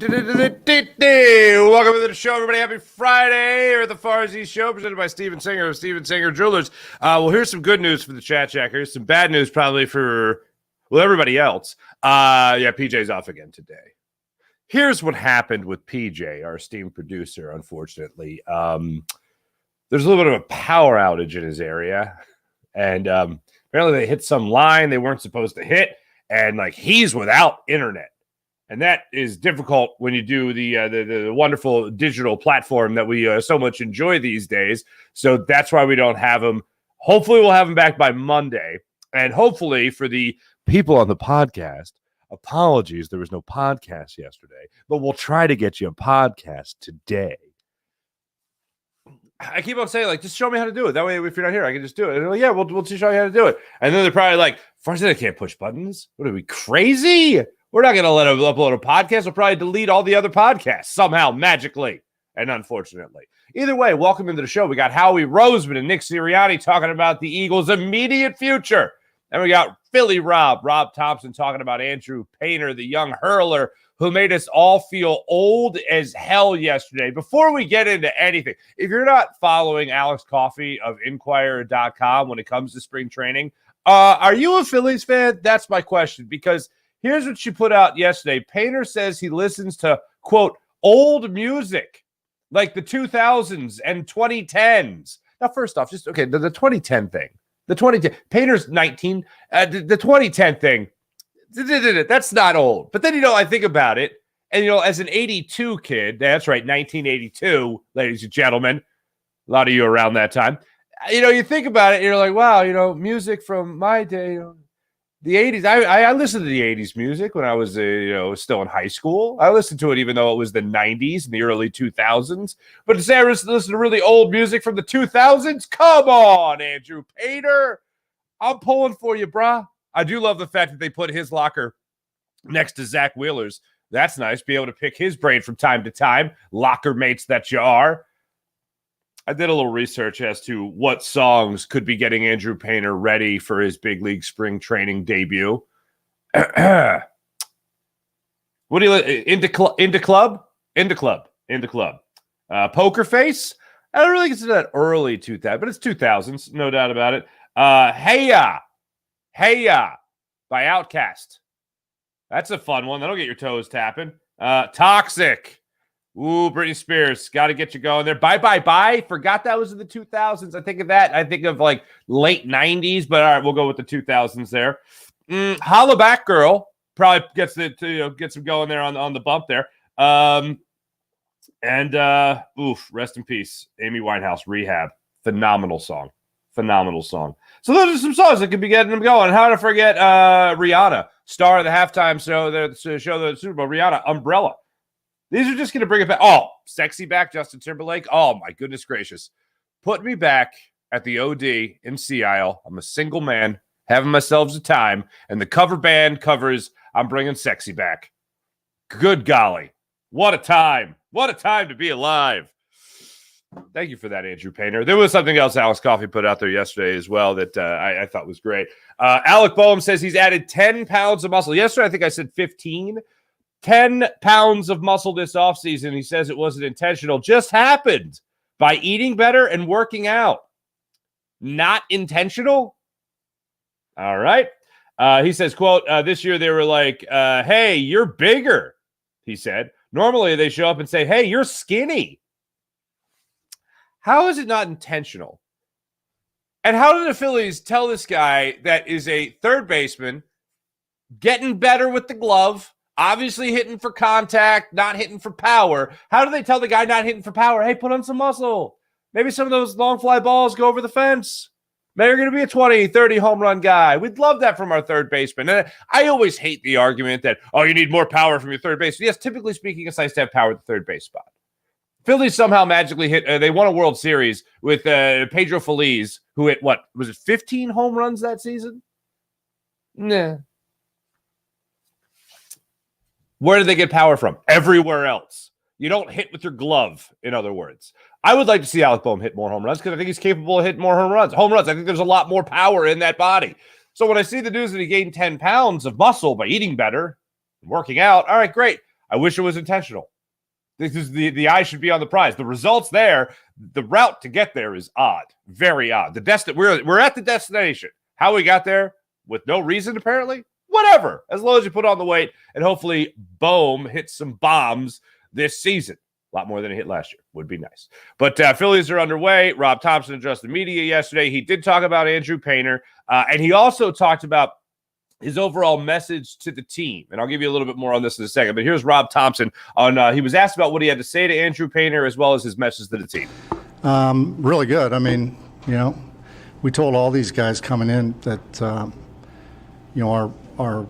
Welcome to the show, everybody. Happy Friday. We're at the Farzy Show, presented by Steven Singer of Steven Singer Jewelers. Well, here's some good news for the chat check. Here's some bad news probably for, everybody else. PJ's off again today. Here's what happened with PJ, our esteemed producer, unfortunately. There's a little bit of a power outage in his area, and apparently they hit some line they weren't supposed to hit, and he's without internet. And that is difficult when you do the wonderful digital platform that we so much enjoy these days. So that's why we don't have him. Hopefully we'll have him back by Monday. And hopefully for the people on the podcast, apologies, there was no podcast yesterday. But we'll try to get you a podcast today. I keep on saying, just show me how to do it. That way, if you're not here, I can just do it. And they're like, yeah, we'll show you how to do it. And then they're probably like, Farzy, I can't push buttons. What are we, crazy? We're not going to let him upload a podcast. We'll probably delete all the other podcasts somehow, magically, and unfortunately. Either way, welcome into the show. We got Howie Roseman and Nick Sirianni talking about the Eagles' immediate future. And we got Philly Rob Thompson, talking about Andrew Painter, the young hurler who made us all feel old as hell yesterday. Before we get into anything, if you're not following Alex Coffey of Inquirer.com when it comes to spring training, are you a Phillies fan? That's my question, because here's what she put out yesterday. Painter says he listens to, quote, old music, like the 2000s and 2010s. Now, first off, the 2010 thing. The 2010, Painter's 19. The 2010 thing, that's not old. But then, I think about it. And, as an 82 kid, that's right, 1982, ladies and gentlemen, a lot of you around that time. You think about it, and you're like, wow, music from my day, the 80s, I listened to the 80s music when I was, still in high school. I listened to it even though it was the 90s and the early 2000s. But to say I listen to really old music from the 2000s, come on, Andrew Painter. I'm pulling for you, brah. I do love the fact that they put his locker next to Zach Wheeler's. That's nice. Be able to pick his brain from time to time. Locker mates that you are. I did a little research as to what songs could be getting Andrew Painter ready for his big league spring training debut. What do you into club? Poker Face. I don't really consider that early 2000s, but it's 2000s, no doubt about it. Hey Ya by Outkast. That's a fun one. That'll get your toes tapping. Toxic. Ooh, Britney Spears. Got to get you going there. Bye, bye, bye. Forgot that was in the 2000s. I think of that. I think of late 90s, but all right, we'll go with the 2000s there. Holla Back Girl probably gets it to gets him going there on the bump there. Rest in peace, Amy Winehouse, Rehab. Phenomenal song. So those are some songs that could be getting them going. How to forget Rihanna, star of the halftime show, the Super Bowl. Rihanna, Umbrella. These are just going to bring it back. Oh, Sexy Back, Justin Timberlake. Oh, my goodness gracious. Put me back at the OD in Sea Isle. I'm a single man, having myself a time, and the cover band covers I'm Bringing Sexy Back. Good golly. What a time. What a time to be alive. Thank you for that, Andrew Painter. There was something else Alex Coffey put out there yesterday as well that I thought was great. Alec Boehm says he's added 10 pounds of muscle. Yesterday, I think I said 15. 10 pounds of muscle this offseason. He says it wasn't intentional. Just happened by eating better and working out. Not intentional? All right. He says, quote, this year they were like, hey, you're bigger, he said. Normally they show up and say, hey, you're skinny. How is it not intentional? And how did the Phillies tell this guy that is a third baseman getting better with the glove, obviously hitting for contact, not hitting for power? How do they tell the guy not hitting for power, hey, put on some muscle? Maybe some of those long fly balls go over the fence. Maybe you're going to be a 20, 30 home run guy. We'd love that from our third baseman. And I always hate the argument that, you need more power from your third base. Yes, typically speaking, it's nice to have power at the third base spot. Phillies somehow magically hit, they won a World Series with Pedro Feliz, who hit, 15 home runs that season? Nah. Where did they get power from? Everywhere else. You don't hit with your glove, in other words. I would like to see Alec Boehm hit more home runs because I think he's capable of hitting more home runs. I think there's a lot more power in that body. So when I see the news that he gained 10 pounds of muscle by eating better and working out, all right, great. I wish it was intentional. This is the eye should be on the prize. The results there, the route to get there is odd, very odd. We're at the destination. How we got there with no reason apparently, whatever. As long as you put on the weight and hopefully Bohm hits some bombs this season. A lot more than he hit last year. Would be nice. But Phillies are underway. Rob Thompson addressed the media yesterday. He did talk about Andrew Painter, and he also talked about his overall message to the team. And I'll give you a little bit more on this in a second. But here's Rob Thompson. He was asked about what he had to say to Andrew Painter as well as his message to the team. Really good. I mean, we told all these guys coming in that,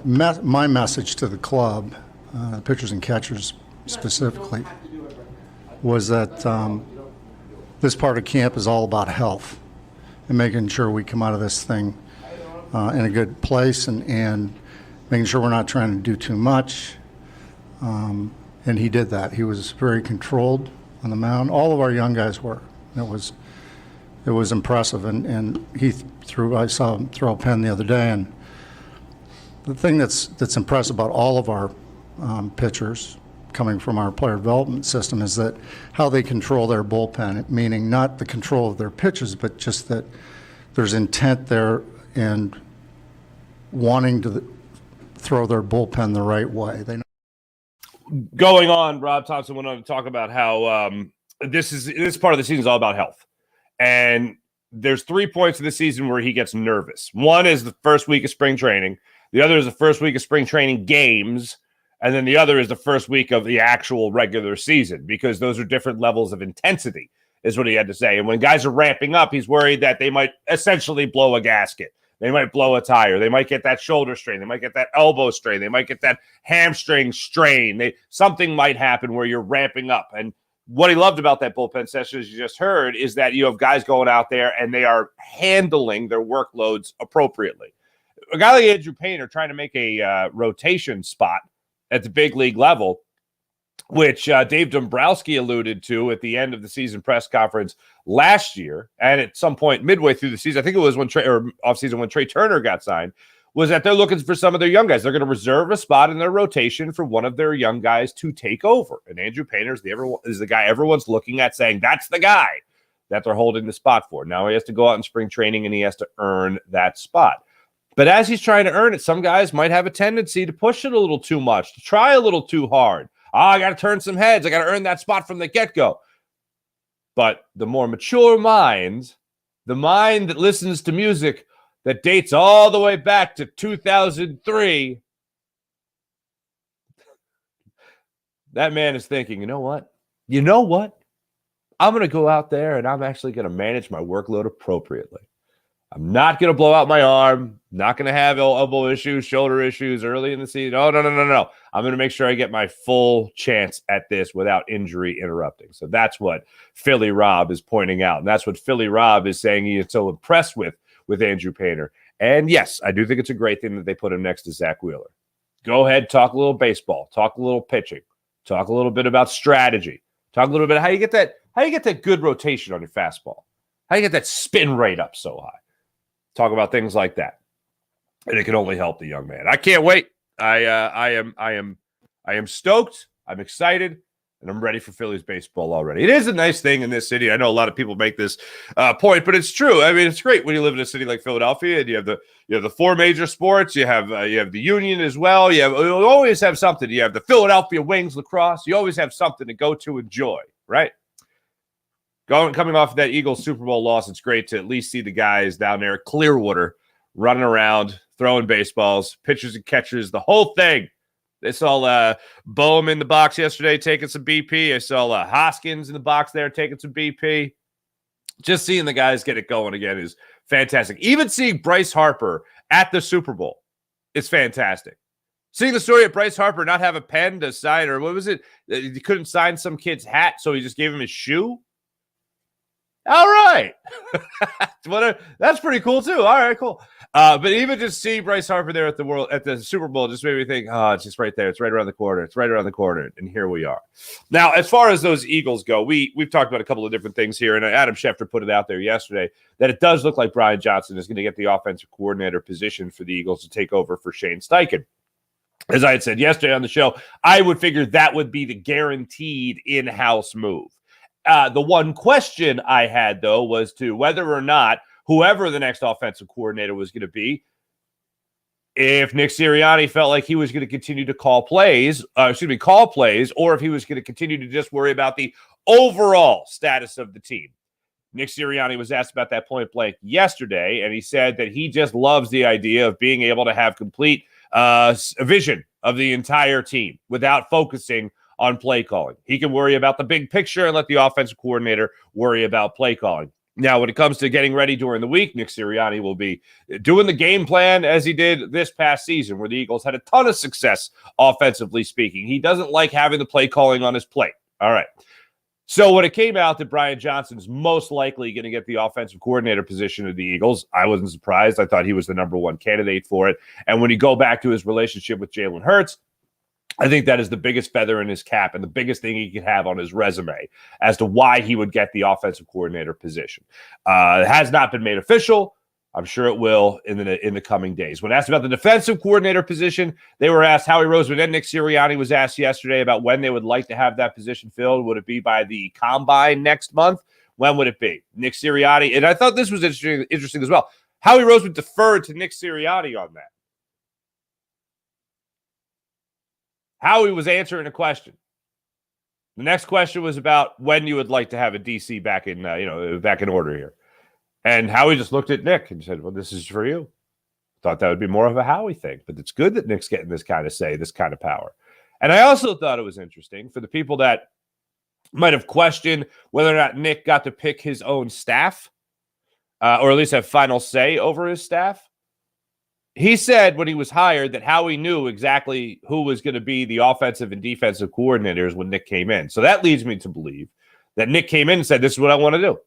my message to the club, pitchers and catchers specifically, was that this part of camp is all about health and making sure we come out of this thing in a good place and making sure we're not trying to do too much. And he did that. He was very controlled on the mound. All of our young guys were. It was impressive. And I saw him throw a pen the other day. And the thing that's impressive about all of our pitchers coming from our player development system is that how they control their bullpen, meaning not the control of their pitches, but just that there's intent there and wanting to throw their bullpen the right way. Going on, Rob Thompson went on to talk about how this part of the season is all about health. And there's 3 points of the season where he gets nervous. One is the first week of spring training. The other is the first week of spring training games. And then the other is the first week of the actual regular season, because those are different levels of intensity, is what he had to say. And when guys are ramping up, he's worried that they might essentially blow a gasket. They might blow a tire. They might get that shoulder strain. They might get that elbow strain. They might get that hamstring strain. Something might happen where you're ramping up. And what he loved about that bullpen session, as you just heard, is that you have guys going out there and they are handling their workloads appropriately. A guy like Andrew Painter trying to make a rotation spot at the big league level, which Dave Dombrowski alluded to at the end of the season press conference last year, and at some point midway through the season, I think it was when offseason when Trey Turner got signed, was that they're looking for some of their young guys. They're going to reserve a spot in their rotation for one of their young guys to take over. And Andrew Painter is the guy everyone's looking at saying that's the guy that they're holding the spot for. Now he has to go out in spring training and he has to earn that spot. But as he's trying to earn it, some guys might have a tendency to push it a little too much, to try a little too hard. I got to turn some heads. I got to earn that spot from the get-go. But the more mature mind, the mind that listens to music that dates all the way back to 2003, that man is thinking, you know what? I'm going to go out there and I'm actually going to manage my workload appropriately. I'm not going to blow out my arm, not going to have elbow issues, shoulder issues early in the season. No. I'm going to make sure I get my full chance at this without injury interrupting. So that's what Philly Rob is pointing out. And that's what Philly Rob is saying he is so impressed with Andrew Painter. And yes, I do think it's a great thing that they put him next to Zach Wheeler. Go ahead, talk a little baseball, talk a little pitching, talk a little bit about strategy, talk a little bit how you get that good rotation on your fastball, how you get that spin rate up so high. Talk about things like that, and it can only help the young man. I can't wait. I am stoked. I'm excited, and I'm ready for Phillies baseball already. It is a nice thing in this city. I know a lot of people make this point, but it's true. I mean, it's great when you live in a city like Philadelphia, and you have the four major sports. You have the Union as well. You always have something. You have the Philadelphia Wings lacrosse. You always have something to go to enjoy, right? Coming off of that Eagles Super Bowl loss, it's great to at least see the guys down there at Clearwater running around, throwing baseballs, pitchers and catchers, the whole thing. They saw Bohm in the box yesterday taking some BP. I saw Hoskins in the box there taking some BP. Just seeing the guys get it going again is fantastic. Even seeing Bryce Harper at the Super Bowl is fantastic. Seeing the story of Bryce Harper not have a pen to sign, or what was it? He couldn't sign some kid's hat, so he just gave him his shoe. All right. That's pretty cool too. All right, cool. But even just seeing Bryce Harper there at the Super Bowl just made me think, it's just right there. It's right around the corner. It's right around the corner. And here we are. Now, as far as those Eagles go, we've talked about a couple of different things here. And Adam Schefter put it out there yesterday that it does look like Brian Johnson is going to get the offensive coordinator position for the Eagles to take over for Shane Steichen. as I had said yesterday on the show, I would figure that would be the guaranteed in-house move. The one question I had, though, was to whether or not whoever the next offensive coordinator was going to be, if Nick Sirianni felt like he was going to continue to call plays, or if he was going to continue to just worry about the overall status of the team. Nick Sirianni was asked about that point blank yesterday, and he said that he just loves the idea of being able to have complete vision of the entire team without focusing on play calling. He can worry about the big picture and let the offensive coordinator worry about play calling. Now, when it comes to getting ready during the week, Nick Sirianni will be doing the game plan as he did this past season, where the Eagles had a ton of success offensively speaking. He doesn't like having the play calling on his plate. All right. So when it came out that Brian Johnson's most likely going to get the offensive coordinator position of the Eagles, I wasn't surprised. I thought he was the number one candidate for it. And when you go back to his relationship with Jalen Hurts, I think that is the biggest feather in his cap and the biggest thing he could have on his resume as to why he would get the offensive coordinator position. It has not been made official. I'm sure it will in the coming days. When asked about the defensive coordinator position, they were asked, Howie Roseman and Nick Sirianni was asked yesterday about when they would like to have that position filled. Would it be by the combine next month? When would it be? Nick Sirianni, and I thought this was interesting as well. Howie Roseman deferred to Nick Sirianni on that. Howie was answering a question. The next question was about when you would like to have a DC back in order here. And Howie just looked at Nick and said, well, this is for you. Thought that would be more of a Howie thing, but it's good that Nick's getting this kind of say, this kind of power. And I also thought it was interesting for the people that might have questioned whether or not Nick got to pick his own staff, or at least have final say over his staff. He said when he was hired that Howie knew exactly who was going to be the offensive and defensive coordinators when Nick came in. So that leads me to believe that Nick came in and said, this is what I want to do.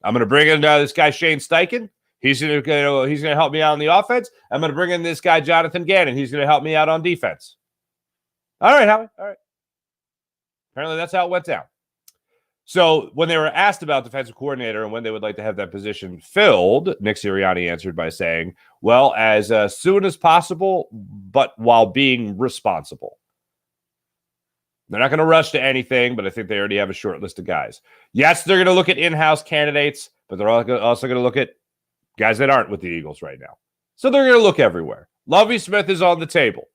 I'm going to bring in this guy, Shane Steichen. He's going to help me out on the offense. I'm going to bring in this guy, Jonathan Gannon. He's going to help me out on defense. All right, Howie. All right. Apparently that's how it went down. So when they were asked about defensive coordinator and when they would like to have that position filled, Nick Sirianni answered by saying, well, as soon as possible, but while being responsible. They're not going to rush to anything, but I think they already have a short list of guys. Yes, they're going to look at in-house candidates, but they're also going to look at guys that aren't with the Eagles right now. So they're going to look everywhere. Lovie Smith is on the table.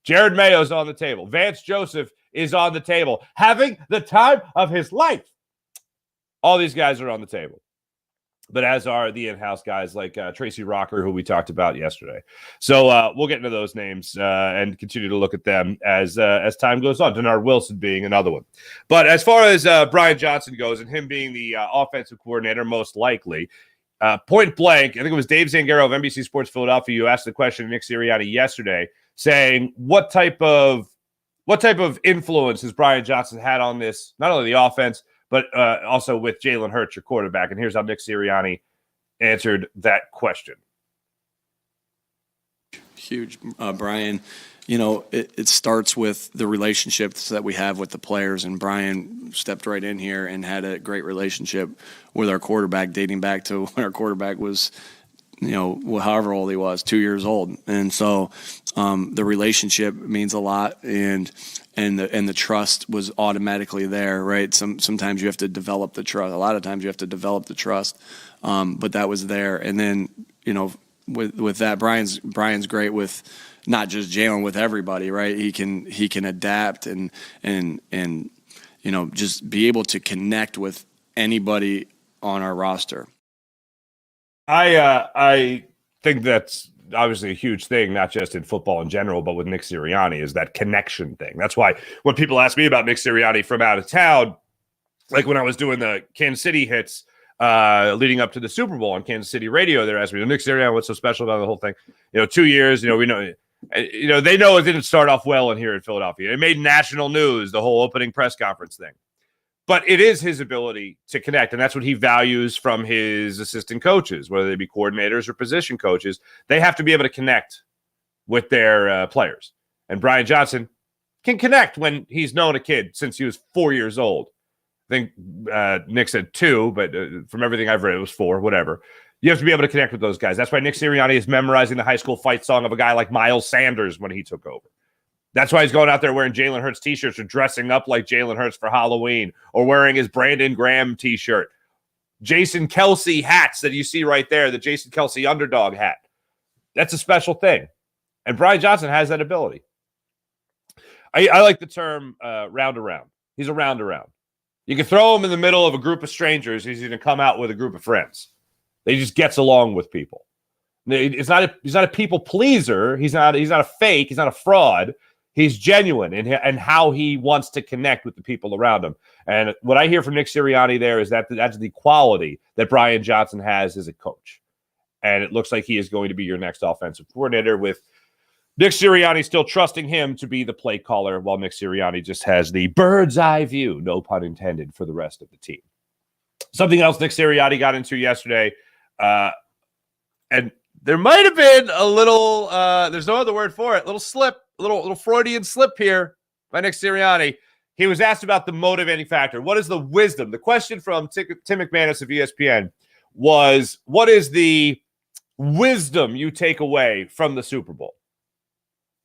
Jared Mayo's on the table. Vance Joseph is on the table, having the time of his life. All these guys are on the table, but as are the in-house guys like Tracy Rocker, who we talked about yesterday. So we'll get into those names and continue to look at them as time goes on. Denard Wilson being another one. But as far as Brian Johnson goes and him being the offensive coordinator, most likely, point blank, I think it was Dave Zangaro of NBC Sports Philadelphia. You asked the question to Nick Sirianni yesterday, saying what type of influence has Brian Johnson had on this, not only the offense, but also with Jalen Hurts, your quarterback. And here's how Nick Sirianni answered that question. Huge, Brian. You know, it starts with the relationships that we have with the players. And Brian stepped right in here and had a great relationship with our quarterback, dating back to when our quarterback was, however old he was, 2 years old. And so the relationship means a lot, and the trust was automatically there, right? Sometimes you have to develop the trust. A lot of times you have to develop the trust, but that was there. And then, with that, Brian's great with not just Jalen, with everybody, right? He can adapt and just be able to connect with anybody on our roster. I think that's obviously a huge thing, not just in football in general, but with Nick Sirianni, is that connection thing. That's why when people ask me about Nick Sirianni from out of town, like when I was doing the Kansas City hits leading up to the Super Bowl on Kansas City radio, they're asking me, Nick Sirianni, what's so special about the whole thing? 2 years, we know, they know it didn't start off well in here in Philadelphia. It made national news, the whole opening press conference thing. But it is his ability to connect, and that's what he values from his assistant coaches, whether they be coordinators or position coaches. They have to be able to connect with their players. And Brian Johnson can connect when he's known a kid since he was 4 years old. I think Nick said 2, but from everything I've read, it was 4, whatever. You have to be able to connect with those guys. That's why Nick Sirianni is memorizing the high school fight song of a guy like Miles Sanders when he took over. That's why he's going out there wearing Jalen Hurts t-shirts or dressing up like Jalen Hurts for Halloween or wearing his Brandon Graham t-shirt. Jason Kelsey hats that you see right there, the Jason Kelsey underdog hat. That's a special thing. And Brian Johnson has that ability. I like the term round around. He's a round around. You can throw him in the middle of a group of strangers. He's going to come out with a group of friends. He just gets along with people. He's not a people pleaser. He's not a fake. He's not a fraud. He's genuine in how he wants to connect with the people around him. And what I hear from Nick Sirianni there is that that's the quality that Brian Johnson has as a coach. And it looks like he is going to be your next offensive coordinator with Nick Sirianni still trusting him to be the play caller while Nick Sirianni just has the bird's eye view, no pun intended, for the rest of the team. Something else Nick Sirianni got into yesterday, and there might have been a little, there's no other word for it, little slip, little Freudian slip here by Nick Sirianni. He was asked about the motivating factor. What is the wisdom? The question from Tim McManus of ESPN was, what is the wisdom you take away from the Super Bowl?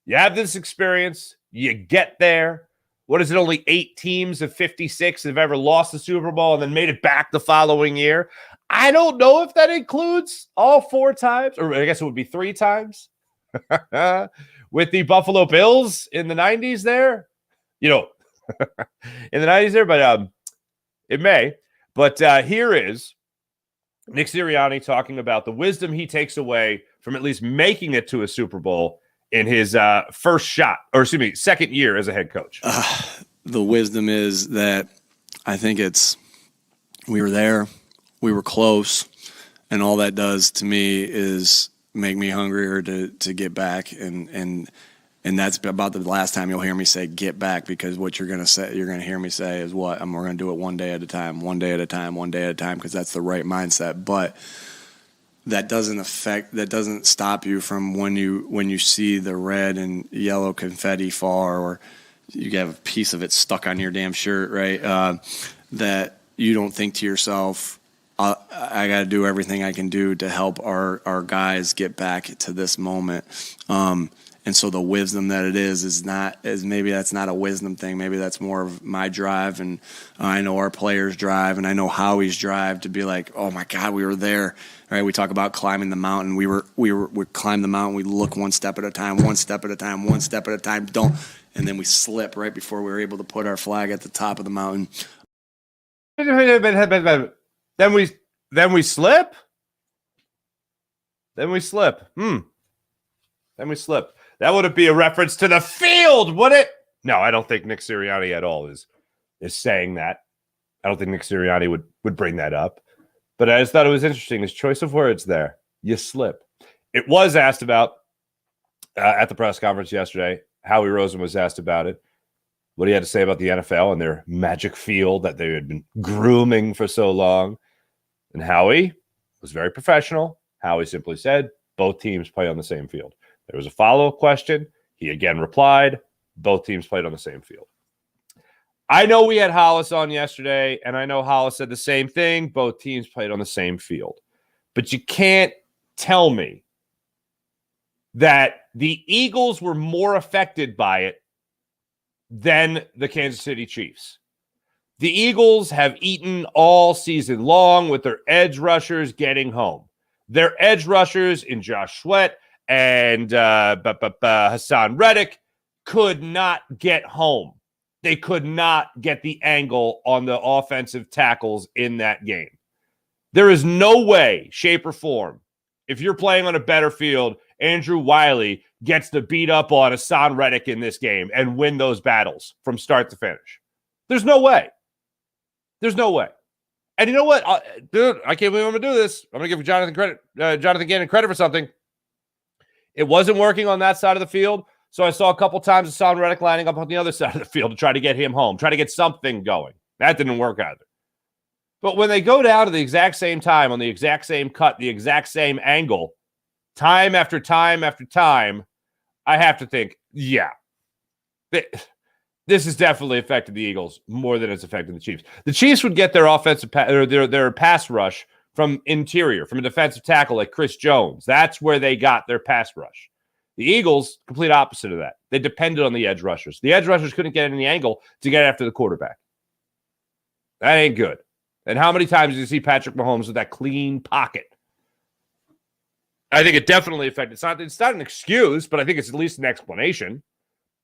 You have this experience. You get there. What is it? Only 8 teams of 56 have ever lost the Super Bowl and then made it back the following year. I don't know if that includes all 4 times, or I guess it would be 3 times with the Buffalo Bills in the 90s there. In the 90s there, but it may. But here is Nick Sirianni talking about the wisdom he takes away from at least making it to a Super Bowl in his second year as a head coach. The wisdom is that I think we were there, we were close, and all that does to me is make me hungrier to get back. And that's about the last time you'll hear me say get back, because what you're going to hear me say is what? We're going to do it one day at a time, because that's the right mindset. But that doesn't stop you from when you see the red and yellow confetti fall, or you have a piece of it stuck on your damn shirt, right? That you don't think to yourself, I got to do everything I can do to help our guys get back to this moment. And so the wisdom that it is maybe that's not a wisdom thing. Maybe that's more of my drive, and I know our players' drive, and I know Howie's drive to be like, oh my God, we were there. Right? We talk about climbing the mountain. We climb the mountain. We look one step at a time, and then we slip right before we were able to put our flag at the top of the mountain. Then we slip. Then we slip. That wouldn't be a reference to the field, would it? No, I don't think Nick Sirianni at all is saying that. I don't think Nick Sirianni would bring that up. But I just thought it was interesting, his choice of words there. You slip. It was asked about at the press conference yesterday. Howie Roseman was asked about it. What he had to say about the NFL and their magic field that they had been grooming for so long. And Howie was very professional. Howie simply said, both teams play on the same field. There was a follow-up question. He again replied, both teams played on the same field. I know we had Hollis on yesterday, and I know Hollis said the same thing. Both teams played on the same field. But you can't tell me that the Eagles were more affected by it than the Kansas City Chiefs. The Eagles have eaten all season long with their edge rushers getting home. Their edge rushers in Josh Sweat and Hassan Reddick could not get home. They could not get the angle on the offensive tackles in that game. There is no way, shape, or form, if you're playing on a better field, Andrew Wiley gets to beat up on Hassan Reddick in this game and win those battles from start to finish. There's no way. There's no way. And you know what? Dude, I can't believe I'm going to do this. I'm going to give Jonathan Gannon credit for something. It wasn't working on that side of the field. So I saw a couple times Hassan Reddick lining up on the other side of the field to try to get him home, try to get something going. That didn't work either. But when they go down to the exact same time, on the exact same cut, the exact same angle, time after time after time, I have to think, yeah, this has definitely affected the Eagles more than it's affected the Chiefs. The Chiefs would get their offensive their pass rush from interior, from a defensive tackle like Chris Jones. That's where they got their pass rush. The Eagles, complete opposite of that. They depended on the edge rushers. The edge rushers couldn't get any angle to get after the quarterback. That ain't good. And how many times do you see Patrick Mahomes with that clean pocket? I think it definitely affected. It's not an excuse, but I think it's at least an explanation.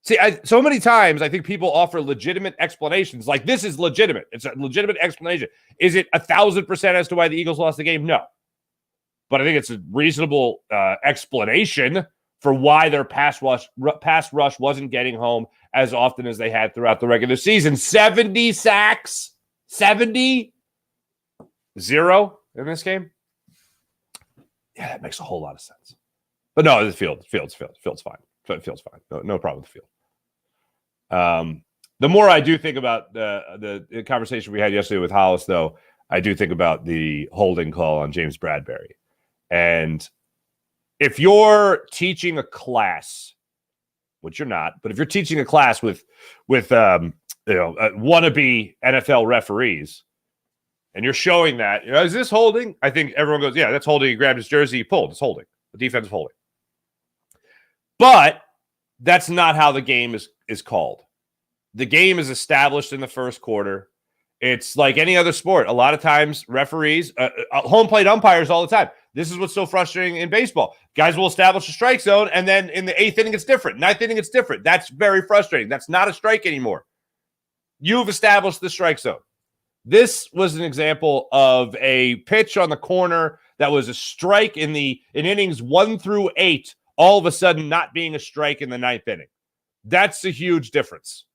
See, so many times I think people offer legitimate explanations. Like, this is legitimate. It's a legitimate explanation. Is it 1,000% as to why the Eagles lost the game? No. But I think it's a reasonable explanation for why their pass rush wasn't getting home as often as they had throughout the regular season. 70 sacks. 70. 0 in this game. Yeah, that makes a whole lot of sense. But no, the field's fine. It feels fine. No problem with the field. The more I do think about the conversation we had yesterday with Hollis, though, I do think about the holding call on James Bradberry. And if you're teaching a class, which you're not, but if you're teaching a class with wannabe NFL referees, and you're showing that, is this holding? I think everyone goes, yeah, that's holding. He grabbed his jersey, he pulled. It's holding. The defense is holding. But that's not how the game is called. The game is established in the first quarter. It's like any other sport. A lot of times, referees, home plate umpires all the time. This is what's so frustrating in baseball. Guys will establish a strike zone, and then in the 8th inning, it's different. 9th inning, it's different. That's very frustrating. That's not a strike anymore. You've established the strike zone. This was an example of a pitch on the corner that was a strike in innings 1 through 8, all of a sudden not being a strike in the 9th inning. That's a huge difference.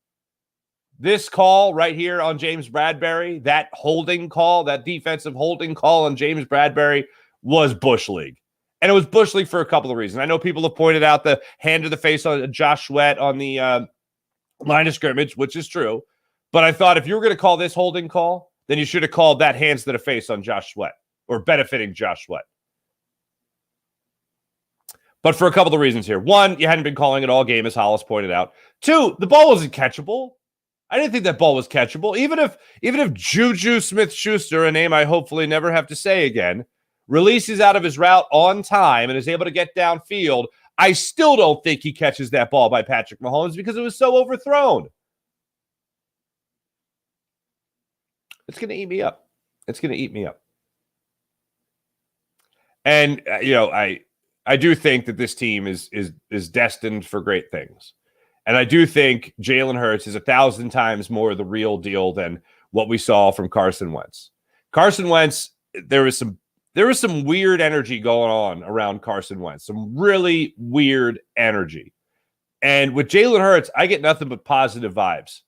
This call right here on James Bradberry, that holding call, that defensive holding call on James Bradberry was Bush League. And it was Bush League for a couple of reasons. I know people have pointed out the hand to the face on Josh Sweat on the line of scrimmage, which is true. But I thought if you were going to call this holding call, then you should have called that hands to the face on Josh Sweat or benefiting Josh Sweat. But for a couple of reasons here. One, you hadn't been calling it all game, as Hollis pointed out. Two, the ball wasn't catchable. I didn't think that ball was catchable. Even if Juju Smith-Schuster, a name I hopefully never have to say again, releases out of his route on time and is able to get downfield, I still don't think he catches that ball by Patrick Mahomes because it was so overthrown. It's going to eat me up. It's going to eat me up. And, I do think that this team is destined for great things. And I do think Jalen Hurts is 1,000 times more the real deal than what we saw from Carson Wentz. Carson Wentz, there was some weird energy going on around Carson Wentz, some really weird energy. And with Jalen Hurts, I get nothing but positive vibes.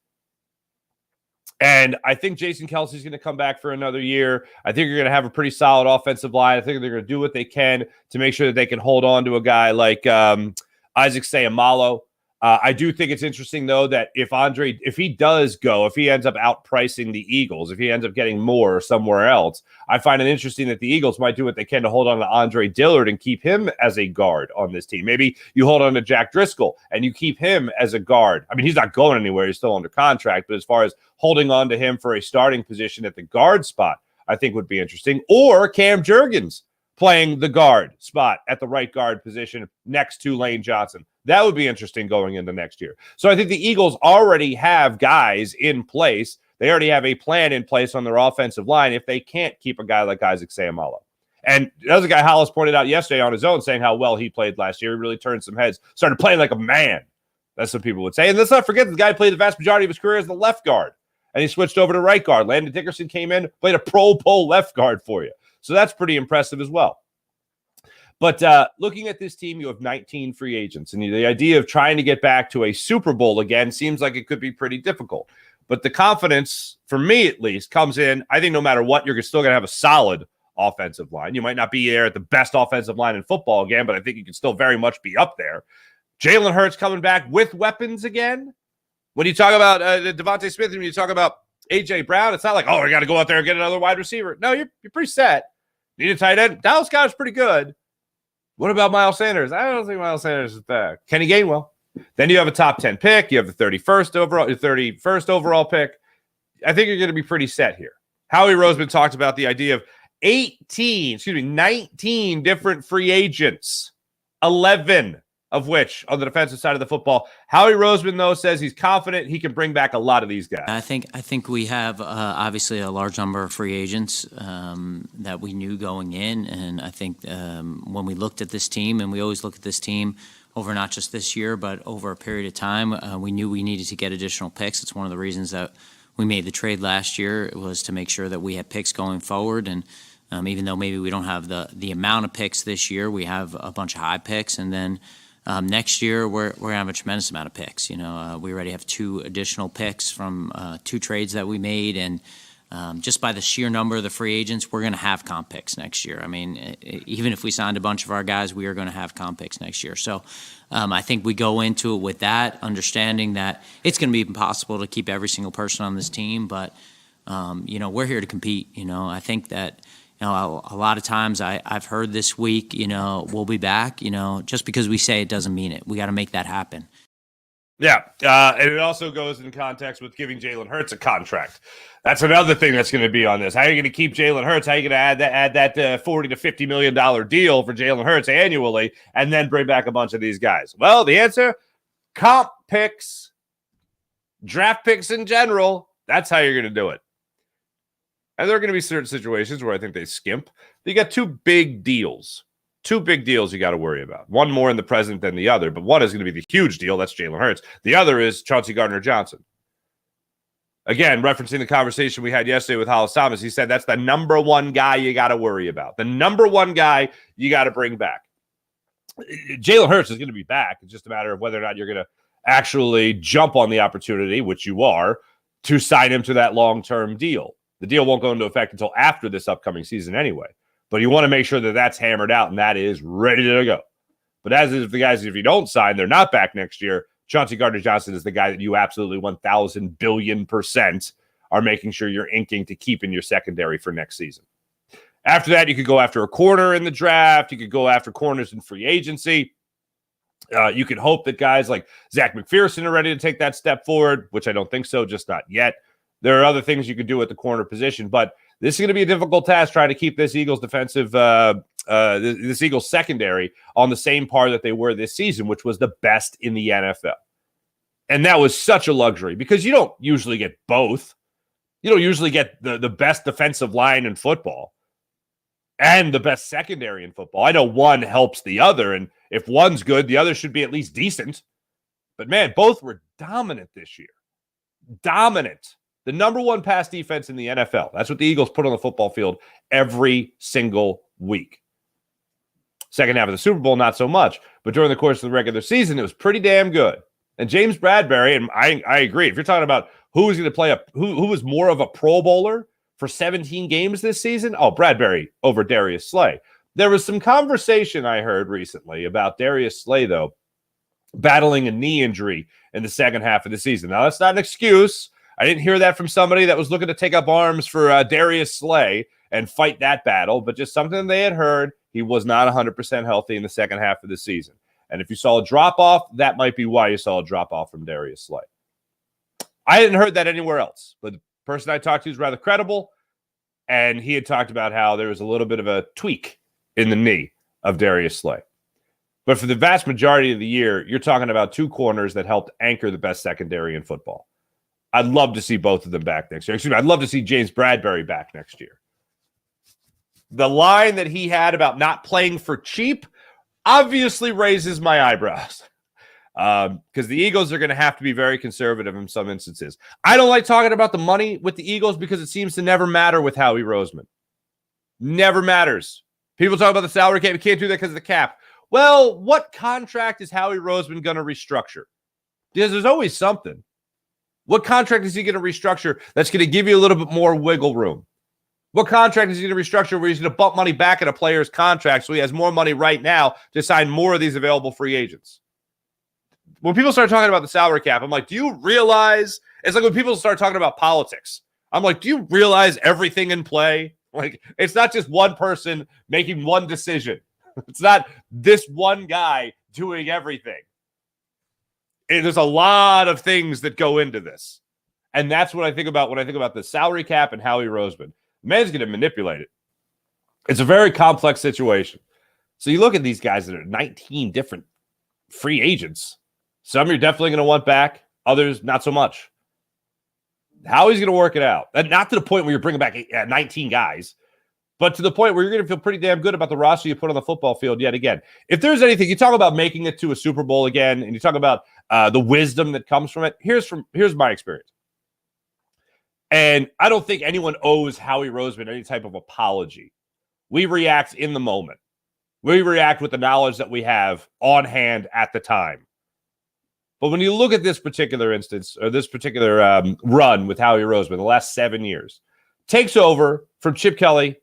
And I think Jason Kelce's going to come back for another year. I think you're going to have a pretty solid offensive line. I think they're going to do what they can to make sure that they can hold on to a guy like Isaac Seumalo. I do think it's interesting, though, that if he ends up outpricing the Eagles, if he ends up getting more somewhere else, I find it interesting that the Eagles might do what they can to hold on to Andre Dillard and keep him as a guard on this team. Maybe you hold on to Jack Driscoll and you keep him as a guard. I mean, he's not going anywhere. He's still under contract. But as far as holding on to him for a starting position at the guard spot, I think would be interesting. Or Cam Jurgens playing the guard spot at the right guard position next to Lane Johnson. That would be interesting going into next year. So I think the Eagles already have guys in place. They already have a plan in place on their offensive line if they can't keep a guy like Isaac Seumalo. And the other guy Hollis pointed out yesterday on his own, saying how well he played last year. He really turned some heads, started playing like a man. That's what people would say. And let's not forget the guy played the vast majority of his career as the left guard. And he switched over to right guard. Landon Dickerson came in, played a Pro Bowl left guard for you. So that's pretty impressive as well. But looking at this team, you have 19 free agents. And the idea of trying to get back to a Super Bowl again seems like it could be pretty difficult. But the confidence, for me at least, comes in. I think no matter what, you're still going to have a solid offensive line. You might not be there at the best offensive line in football again, but I think you can still very much be up there. Jalen Hurts coming back with weapons again. When you talk about Devontae Smith and when you talk about A.J. Brown, it's not like, we got to go out there and get another wide receiver. No, you're pretty set. Need a tight end. Dallas Goedert's pretty good. What about Miles Sanders? I don't think Miles Sanders is back. Kenny Gainwell. Then you have a top 10 pick. You have the 31st overall pick. I think you're going to be pretty set here. Howie Roseman talked about the idea of 19 different free agents. 11 of which on the defensive side of the football. Howie Roseman, though, says he's confident he can bring back a lot of these guys. I think we have obviously a large number of free agents that we knew going in, and I think when we looked at this team, and we always look at this team over not just this year but over a period of time, we knew we needed to get additional picks. It's one of the reasons that we made the trade last year, was to make sure that we had picks going forward. And even though maybe we don't have the amount of picks this year, we have a bunch of high picks, and then next year, we're going to have a tremendous amount of picks. We already have 2 additional picks from 2 trades that we made, and just by the sheer number of the free agents, we're going to have comp picks next year. I mean, even if we signed a bunch of our guys, we are going to have comp picks next year. So I think we go into it with that, understanding that it's going to be impossible to keep every single person on this team, but we're here to compete. I think that a lot of times I've heard this week, we'll be back. Just because we say it doesn't mean it. We got to make that happen. Yeah, and it also goes in context with giving Jalen Hurts a contract. That's another thing that's going to be on this. How are you going to keep Jalen Hurts? How are you going to add that $40 to $50 million deal for Jalen Hurts annually and then bring back a bunch of these guys? Well, the answer, comp picks, draft picks in general. That's how you're going to do it. And there are going to be certain situations where I think they skimp. You got 2 big deals. 2 big deals you got to worry about. One more in the present than the other, but one is going to be the huge deal. That's Jalen Hurts. The other is Chauncey Gardner-Johnson. Again, referencing the conversation we had yesterday with Hollis Thomas, he said that's the number 1 guy you got to worry about. The number 1 guy you got to bring back. Jalen Hurts is going to be back. It's just a matter of whether or not you're going to actually jump on the opportunity, which you are, to sign him to that long-term deal. The deal won't go into effect until after this upcoming season anyway. But you want to make sure that that's hammered out and that is ready to go. But as if the guys, if you don't sign, they're not back next year, Chauncey Gardner-Johnson is the guy that you absolutely 1,000 billion% are making sure you're inking to keep in your secondary for next season. After that, you could go after a corner in the draft. You could go after corners in free agency. You could hope that guys like Zach McPherson are ready to take that step forward, which I don't think so, just not yet. There are other things you could do at the corner position, but this is going to be a difficult task trying to keep this Eagles defensive, this Eagles secondary on the same par that they were this season, which was the best in the NFL. And that was such a luxury because you don't usually get both. You don't usually get the best defensive line in football and the best secondary in football. I know one helps the other, and if one's good, the other should be at least decent. But man, both were dominant this year. Dominant. The number 1 pass defense in the NFL. That's what the Eagles put on the football field every single week. Second half of the Super Bowl, not so much. But during the course of the regular season, it was pretty damn good. And James Bradbury, and I agree, if you're talking about who is going to play who was more of a Pro Bowler for 17 games this season, Bradbury over Darius Slay. There was some conversation I heard recently about Darius Slay, though, battling a knee injury in the second half of the season. Now, that's not an excuse. I didn't hear that from somebody that was looking to take up arms for Darius Slay and fight that battle, but just something they had heard. He was not 100% healthy in the second half of the season. And if you saw a drop-off, that might be why you saw a drop-off from Darius Slay. I hadn't heard that anywhere else, but the person I talked to is rather credible, and he had talked about how there was a little bit of a tweak in the knee of Darius Slay. But for the vast majority of the year, you're talking about 2 corners that helped anchor the best secondary in football. I'd love to see both of them back next year. Excuse me, I'd love to see James Bradbury back next year. The line that he had about not playing for cheap obviously raises my eyebrows because the Eagles are going to have to be very conservative in some instances. I don't like talking about the money with the Eagles because it seems to never matter with Howie Roseman. Never matters. People talk about the salary cap. You can't do that because of the cap. Well, what contract is Howie Roseman going to restructure? Because there's always something. What contract is he going to restructure that's going to give you a little bit more wiggle room? What contract is he going to restructure where he's going to bump money back in a player's contract so he has more money right now to sign more of these available free agents? When people start talking about the salary cap, I'm like, do you realize? It's like when people start talking about politics. I'm like, do you realize everything in play? Like, it's not just one person making one decision. It's not this one guy doing everything. There's a lot of things that go into this. And that's what I think about when I think about the salary cap and Howie Roseman. The man's going to manipulate it. It's a very complex situation. So you look at these guys that are 19 different free agents. Some you're definitely going to want back. Others, not so much. How he's going to work it out. And not to the point where you're bringing back 19 guys, but to the point where you're going to feel pretty damn good about the roster you put on the football field yet again. If there's anything, you talk about making it to a Super Bowl again, and you talk about the wisdom that comes from it. Here's my experience. And I don't think anyone owes Howie Roseman any type of apology. We react in the moment. We react with the knowledge that we have on hand at the time. But when you look at this particular instance, or this particular run with Howie Roseman, the last 7 years, takes over from Chip Kelly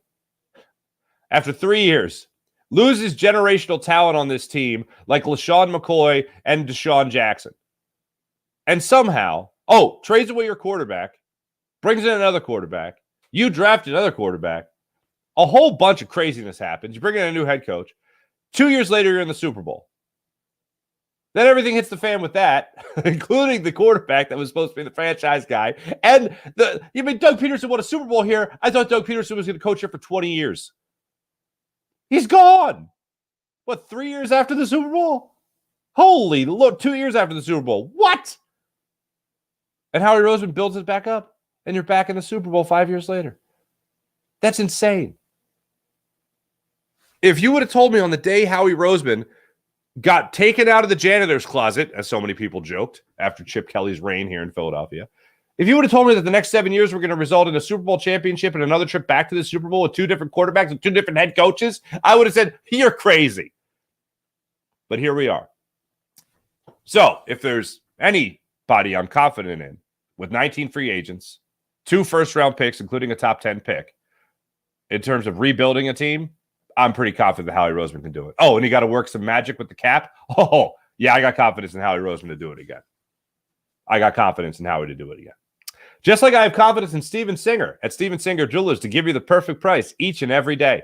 after 3 years, loses generational talent on this team like LaShawn McCoy and Deshaun Jackson. And somehow, trades away your quarterback, brings in another quarterback, you draft another quarterback, a whole bunch of craziness happens, you bring in a new head coach, 2 years later you're in the Super Bowl. Then everything hits the fan with that, including the quarterback that was supposed to be the franchise guy. And Doug Peterson won a Super Bowl here. I thought Doug Peterson was going to coach here for 20 years. He's gone. 3 years after the Super Bowl? Holy Lord, 2 years after the Super Bowl. What? And Howie Roseman builds it back up, and you're back in the Super Bowl 5 years later. That's insane. If you would have told me on the day Howie Roseman got taken out of the janitor's closet, as so many people joked, after Chip Kelly's reign here in Philadelphia, if you would have told me that the next 7 years were going to result in a Super Bowl championship and another trip back to the Super Bowl with 2 different quarterbacks and 2 different head coaches, I would have said, you're crazy. But here we are. So if there's anybody I'm confident in, with 19 free agents, 2 first-round picks, including a top 10 pick, in terms of rebuilding a team, I'm pretty confident that Howie Roseman can do it. Oh, and he got to work some magic with the cap. Oh, yeah, I got confidence in Howie Roseman to do it again. I got confidence in Howie to do it again. Just like I have confidence in Steven Singer at Steven Singer Jewelers to give you the perfect price each and every day.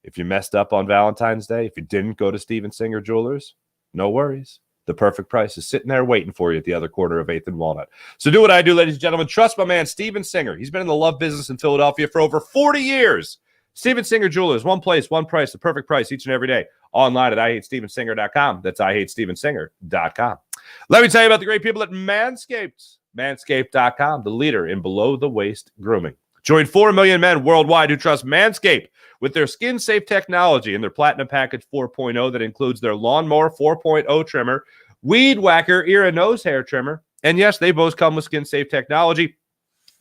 If you messed up on Valentine's Day, if you didn't go to Steven Singer Jewelers, no worries. The perfect price is sitting there waiting for you at the other corner of 8th and Walnut. So do what I do, ladies and gentlemen. Trust my man, Steven Singer. He's been in the love business in Philadelphia for over 40 years. Steven Singer Jewelers, one place, one price, the perfect price each and every day. Online at IHateStevenSinger.com. That's IHateStevenSinger.com. Let me tell you about the great people at Manscaped. Manscaped.com, the leader in below-the-waist grooming. Join 4 million men worldwide who trust Manscaped with their skin-safe technology and their Platinum Package 4.0 that includes their Lawnmower 4.0 trimmer, Weed Whacker ear and nose hair trimmer, and yes, they both come with skin-safe technology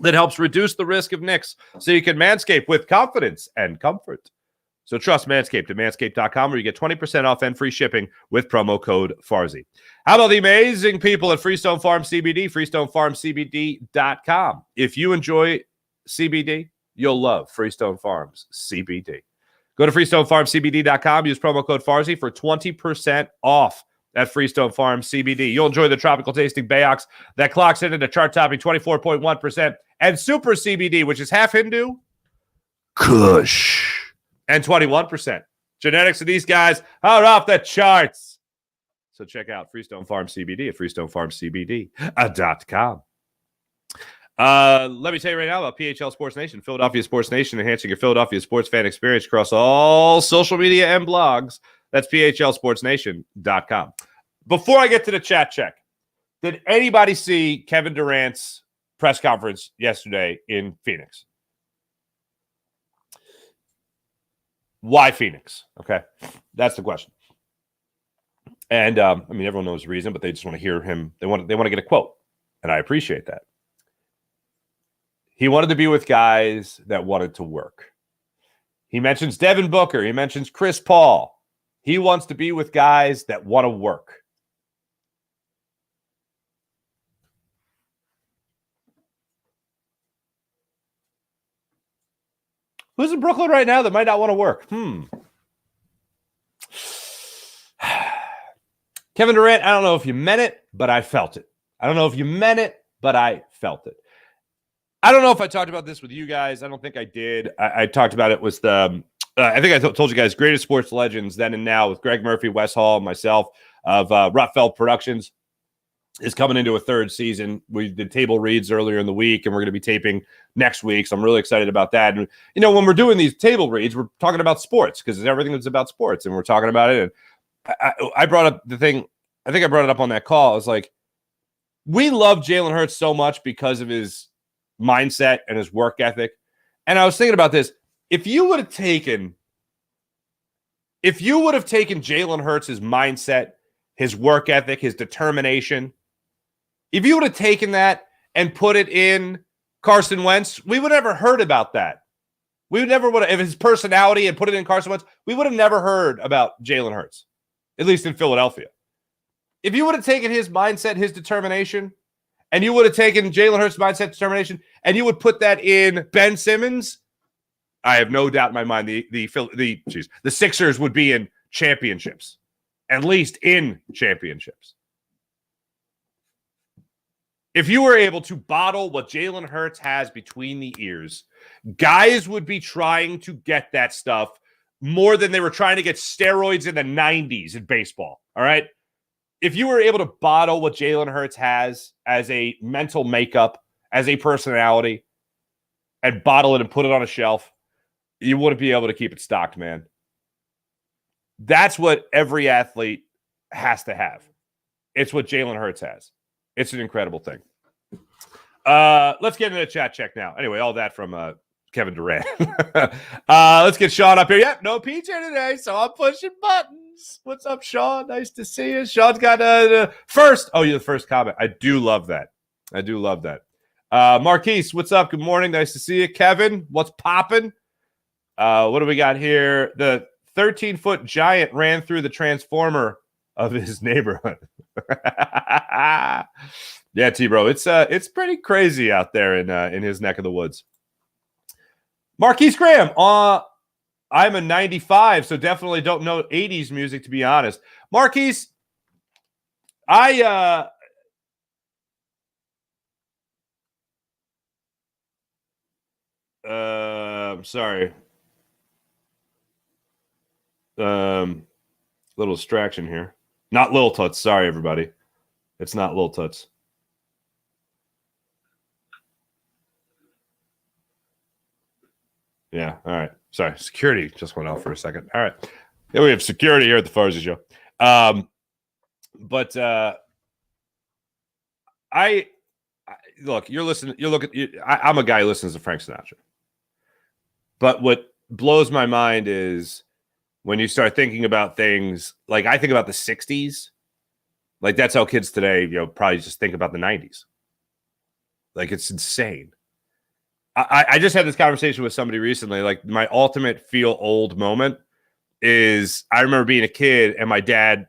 that helps reduce the risk of nicks so you can manscape with confidence and comfort. So trust Manscaped at manscaped.com where you get 20% off and free shipping with promo code Farzy. How about the amazing people at Freestone Farm CBD, freestonefarmcbd.com. If you enjoy CBD, you'll love Freestone Farms CBD. Go to freestonefarmcbd.com, use promo code Farzy for 20% off at Freestone Farm CBD. You'll enjoy the tropical tasting Bayox that clocks in at a chart-topping 24.1%, and Super CBD, which is half Hindu, Kush, and 21%. Genetics of these guys are off the charts. So check out Freestone Farm CBD at freestonefarmcbd.com. Let me tell you right now about PHL Sports Nation, Philadelphia Sports Nation, enhancing your Philadelphia sports fan experience across all social media and blogs. That's phlsportsnation.com. Before I get to the chat check, did anybody see Kevin Durant's press conference yesterday in Phoenix? Why Phoenix? Okay, that's the question. And everyone knows the reason, but they just want to hear him. They want to get a quote, and I appreciate that. He wanted to be with guys that wanted to work. He mentions Devin Booker. He mentions Chris Paul. He wants to be with guys that want to work. Who's in Brooklyn right now that might not want to work? Kevin Durant, I don't know if you meant it, but I felt it. I don't know if you meant it, but I felt it. I don't know if I talked about this with you guys. I don't think I did. I talked about it with the, I think I told you guys, greatest sports legends then and now with Greg Murphy, Wes Hall, and myself of Rutfeld Productions is coming into a third season. We did table reads earlier in the week, and we're going to be taping next week. So I'm really excited about that. And, when we're doing these table reads, we're talking about sports because everything is about sports, and we're talking about it. And I brought up the thing I think I brought it up on that call. I was like, we love Jalen Hurts so much because of his mindset and his work ethic. And I was thinking about this. If you would have taken Jalen Hurts' mindset, his work ethic, his determination, if you would have taken that and put it in Carson Wentz, we would have never heard about that. We would never would have, if his personality and put it in Carson Wentz, we would have never heard about Jalen Hurts, at least in Philadelphia. If you would have taken his mindset, his determination, and you would have taken Jalen Hurts' mindset, determination, and you would put that in Ben Simmons, I have no doubt in my mind the Sixers would be in championships, at least in championships. If you were able to bottle what Jalen Hurts has between the ears, guys would be trying to get that stuff more than they were trying to get steroids in the 90s in baseball. All right? If you were able to bottle what Jalen Hurts has as a mental makeup, as a personality, and bottle it and put it on a shelf, you wouldn't be able to keep it stocked, man. That's what every athlete has to have. It's what Jalen Hurts has. It's an incredible thing. Let's get into the chat check now. Anyway, all that from Kevin Durant. Let's get Sean up here. Yep, no PJ today, so I'm pushing buttons. What's up, Sean? Nice to see you. Sean's got first. Oh, you're the first comment. I do love that. Marquise, what's up? Good morning. Nice to see you. Kevin, what's popping? What do we got here? The 13-foot giant ran through the transformer of his neighborhood. Yeah, T-Bro, it's pretty crazy out there in his neck of the woods. Marquise Graham, I'm a 95, so definitely don't know 80s music, to be honest. Marquise, I'm sorry. Little distraction here. Not Lil Toots. Sorry, everybody. It's not Lil Toots. Yeah. All right. Sorry. Security just went out for a second. All right. Yeah, we have security here at the Farzy show. But I look, you're listening. I'm a guy who listens to Frank Sinatra. But what blows my mind is when you start thinking about things like I think about the 60s, like that's how kids today, probably just think about the 90s. Like it's insane. I just had this conversation with somebody recently. Like my ultimate feel old moment is I remember being a kid and my dad,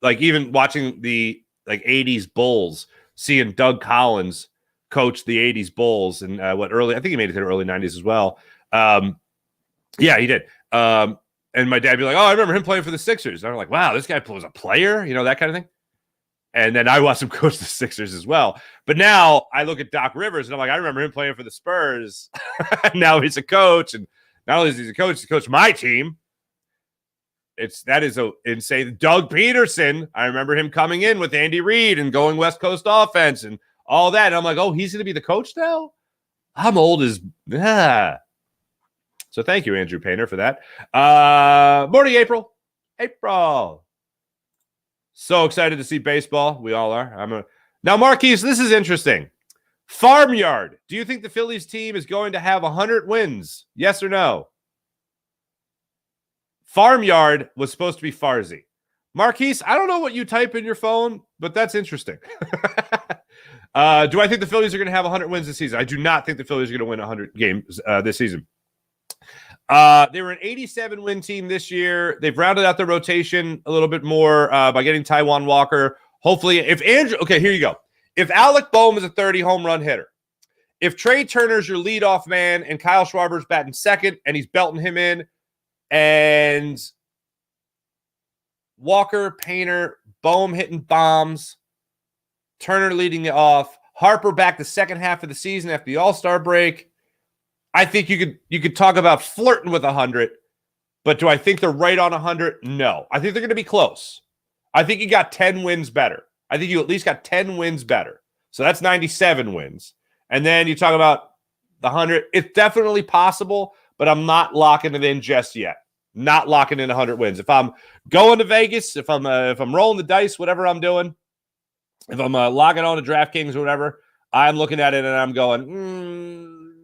like even watching the 80s Bulls, seeing Doug Collins coach the 80s Bulls and I think he made it to the early 90s as well. Yeah, he did. And my dad would be like, oh, I remember him playing for the Sixers. And I'm like, wow, this guy was a player, that kind of thing. And then I watched him coach the Sixers as well. But now I look at Doc Rivers and I'm like, I remember him playing for the Spurs. Now he's a coach. And not only is he a coach, he's coached my team. That is insane. Doug Peterson, I remember him coming in with Andy Reid and going West Coast offense and all that. And I'm like, oh, he's going to be the coach now? I'm old as... So thank you, Andrew Painter, for that. Morning, April. So excited to see baseball. We all are. Now, Marquise, this is interesting. Farmyard. Do you think the Phillies team is going to have 100 wins? Yes or no? Farmyard was supposed to be Farzy. Marquise, I don't know what you type in your phone, but that's interesting. Do I think the Phillies are going to have 100 wins this season? I do not think the Phillies are going to win 100 games this season. They were an 87-win team this year. They've rounded out their rotation a little bit more by getting Taijuan Walker. Hopefully, here you go. If Alec Boehm is a 30-home run hitter, if Trey Turner's your leadoff man and Kyle Schwarber's batting second and he's belting him in, and Walker, Painter, Boehm hitting bombs, Turner leading it off, Harper back the second half of the season after the All-Star break, I think you could talk about flirting with 100, but do I think they're right on 100? No. I think they're going to be close. I think you got 10 wins better. I think you at least got 10 wins better. So that's 97 wins. And then you talk about the 100. It's definitely possible, but I'm not locking it in just yet. not locking in 100 wins. If I'm going to Vegas, if I'm rolling the dice, whatever I'm doing, if I'm logging on to DraftKings or whatever, I'm looking at it and I'm going,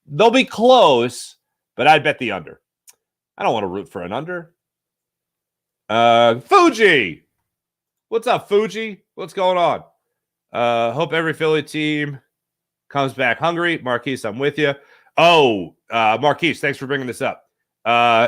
they'll be close, but I'd bet the under. I don't want to root for an under. Fuji. What's up, Fuji? What's going on? Hope every Philly team comes back hungry. Marquise, I'm with you. Oh, Marquise, thanks for bringing this up.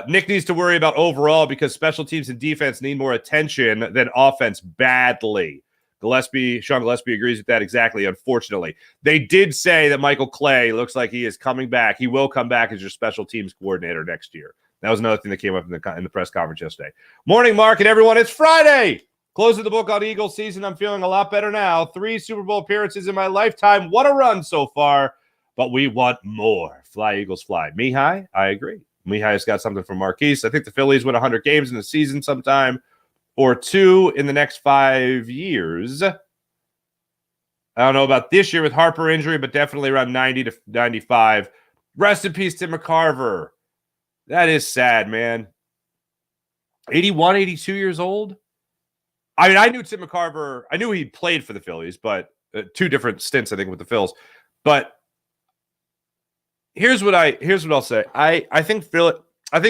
Nick needs to worry about overall because special teams and defense need more attention than offense badly. Sean Gillespie agrees with that exactly, unfortunately. They did say that Michael Clay looks like he is coming back. He will come back as your special teams coordinator next year. That was another thing that came up in the press conference yesterday. Morning, Mark, and everyone. It's Friday. Closing the book on Eagles season. I'm feeling a lot better now. 3 Super Bowl appearances in my lifetime. What a run so far, but we want more. Fly, Eagles, fly. Mihai, I agree. Mihai's got something from Marquise. I think the Phillies win 100 games in the season sometime or 2 in the next 5 years. I don't know about this year with Harper injury, but definitely around 90 to 95. Rest in peace, Tim McCarver. That is sad, man. 81, 82 years old. I mean, I knew Tim McCarver. I knew he played for the Phillies, but 2 different stints, I think, with the Phils. But here's what I'll say. I think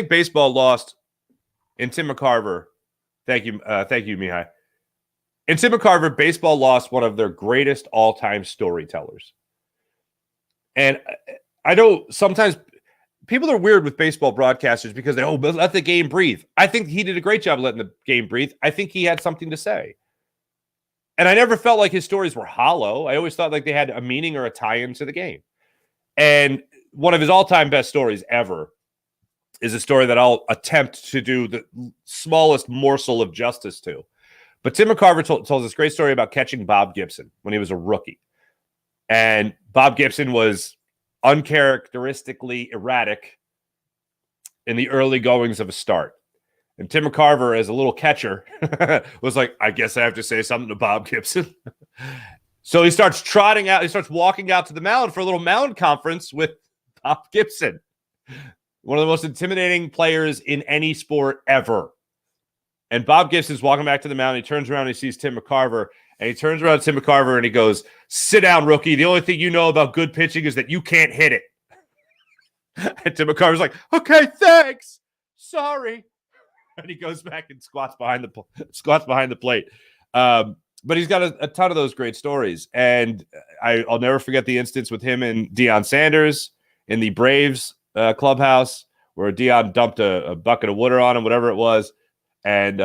baseball lost in Tim McCarver. Thank you, Mihai. In Tim McCarver, baseball lost one of their greatest all-time storytellers. And I know sometimes people are weird with baseball broadcasters because they let the game breathe. I think he did a great job letting the game breathe. I think he had something to say. And I never felt like his stories were hollow. I always thought like they had a meaning or a tie-in to the game. And one of his all-time best stories ever is a story that I'll attempt to do the smallest morsel of justice to. But Tim McCarver told this great story about catching Bob Gibson when he was a rookie. And Bob Gibson was uncharacteristically erratic in the early goings of a start. And Tim McCarver, as a little catcher, was like, I guess I have to say something to Bob Gibson. So he starts walking out to the mound for a little mound conference with Bob Gibson, one of the most intimidating players in any sport ever. And Bob Gibson's walking back to the mound. He turns around and he sees Tim McCarver. And he turns around to Tim McCarver and he goes, sit down, rookie. The only thing you know about good pitching is that you can't hit it. And Tim McCarver's like, okay, thanks. Sorry. And he goes back and squats behind the plate. But he's got a ton of those great stories. And I'll never forget the instance with him and Deion Sanders in the Braves clubhouse where Deion dumped a bucket of water on him, whatever it was. And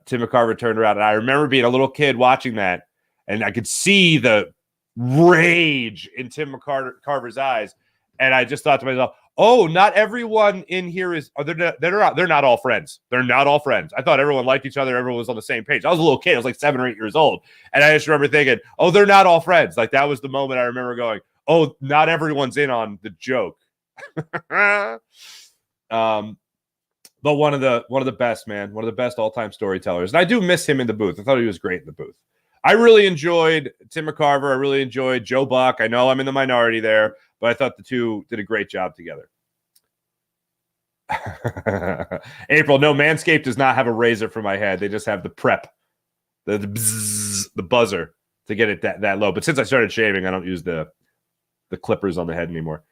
Tim McCarver turned around. And I remember being a little kid watching that. And I could see the rage in Tim McCarver's eyes. And I just thought to myself, oh, not everyone in here is they're not all friends. They're not all friends. I thought everyone liked each other. Everyone was on the same page. I was a little kid. I was like 7 or 8 years old. And I just remember thinking, oh, they're not all friends. Like that was the moment I remember going, oh, not everyone's in on the joke. But one of the best, man, one of the best all-time storytellers. And I do miss him in the booth. I thought he was great in the booth. I really enjoyed Tim McCarver. I really enjoyed Joe Buck. I know I'm in the minority there, but I thought the two did a great job together. April, no, Manscaped does not have a razor for my head. They just have the prep, the bzzz, the buzzer to get it that low. But since I started shaving, I don't use the clippers on the head anymore.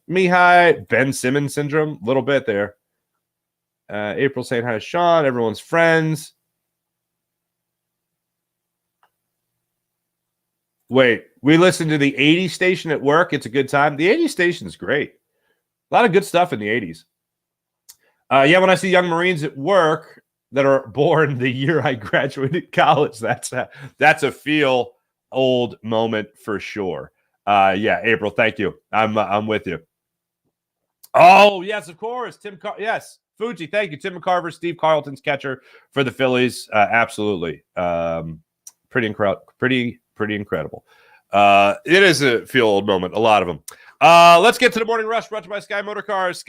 Mihai, Ben Simmons syndrome, a little bit there. April saying hi to Sean, everyone's friends. Wait, we listened to the 80s station at work. It's a good time. The 80s station is great. A lot of good stuff in the 80s. Yeah, when I see young Marines at work that are born the year I graduated college, that's a feel old moment for sure. Yeah, April, thank you. I'm with you. Oh, yes, of course. Yes, Fuji, thank you. Tim McCarver, Steve Carlton's catcher for the Phillies. Absolutely. Pretty incredible. It is a feel old moment, a lot of them. Let's get to the morning rush brought to you by Sky Motorcars,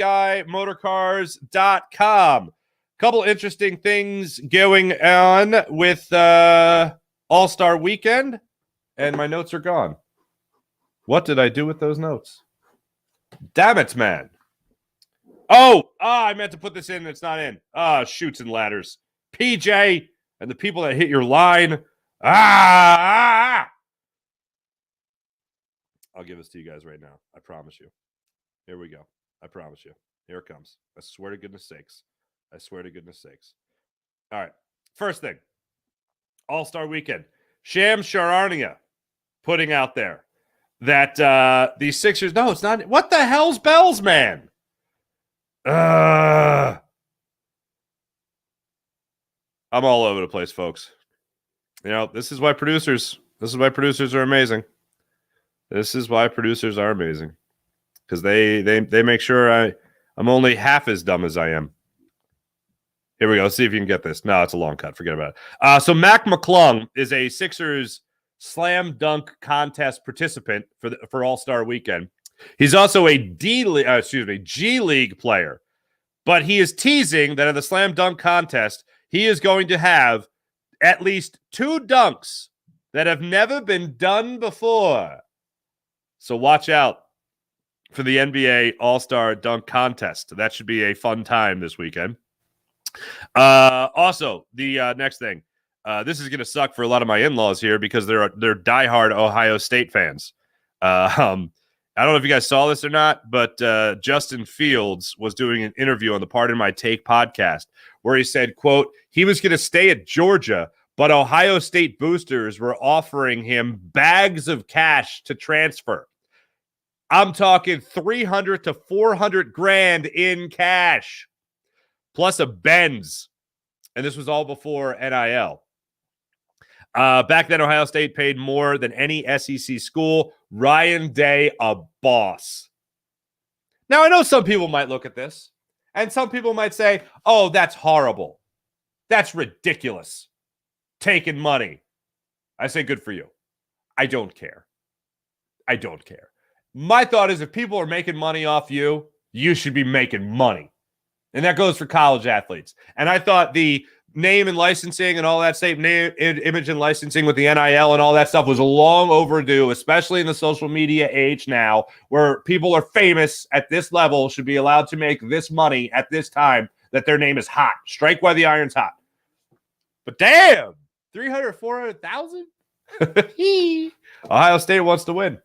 skymotorcars.com. Couple interesting things going on with All-Star Weekend, and my notes are gone. What did I do with those notes? Damn it, man. I meant to put this in. It's not in. Shoots and ladders. PJ and the people that hit your line. I'll give this to you guys right now. I promise you. Here we go. I promise you. Here it comes. I swear to goodness sakes. I swear to goodness sakes. All right. First thing. All-Star Weekend. Shams Charania putting out there that these Sixers. No, it's not. What the hell's bells, man? I'm all over the place, folks. You know, this is why producers are amazing. This is why producers are amazing. Because they make sure I'm only half as dumb as I am. Here we go. Let's see if you can get this. No, it's a long cut. Forget about it. So Mac McClung is a Sixers slam dunk contest participant for All-Star Weekend. He's also a G League player, but he is teasing that in the slam dunk contest, he is going to have at least 2 dunks that have never been done before. So watch out for the NBA All-Star Dunk Contest. That should be a fun time this weekend. Also, the next thing. This is going to suck for a lot of my in-laws here because they're diehard Ohio State fans. I don't know if you guys saw this or not, but Justin Fields was doing an interview on the Pardon My Take podcast where he said, quote, he was going to stay at Georgia, but Ohio State boosters were offering him bags of cash to transfer. I'm talking 300 to 400 grand in cash, plus a Benz. And this was all before NIL. Back then, Ohio State paid more than any SEC school. Ryan Day, a boss. Now, I know some people might look at this, and some people might say, oh, that's horrible. That's ridiculous. Taking money. I say, good for you. I don't care. I don't care. My thought is if people are making money off you, you should be making money. And that goes for college athletes. And I thought the name and licensing and all that same name, image and licensing with the NIL and all that stuff was long overdue, especially in the social media age now, where people are famous at this level should be allowed to make this money at this time that their name is hot. Strike while the iron's hot. But damn, 300, 400,000? Ohio State wants to win.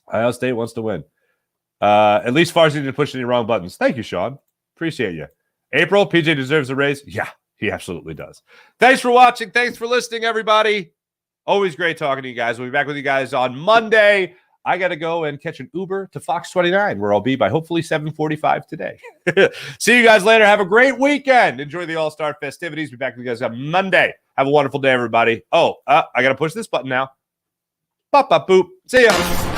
Ohio State wants to win. At least Farzy didn't push any wrong buttons. Thank you, Sean. Appreciate you. April, PJ deserves a raise. Yeah, he absolutely does. Thanks for watching. Thanks for listening, everybody. Always great talking to you guys. We'll be back with you guys on Monday. I got to go and catch an Uber to Fox 29, where I'll be by hopefully 7:45 today. See you guys later. Have a great weekend. Enjoy the All-Star festivities. Be back with you guys on Monday. Have a wonderful day, everybody. I got to push this button now. Pop, pop, boop. See ya.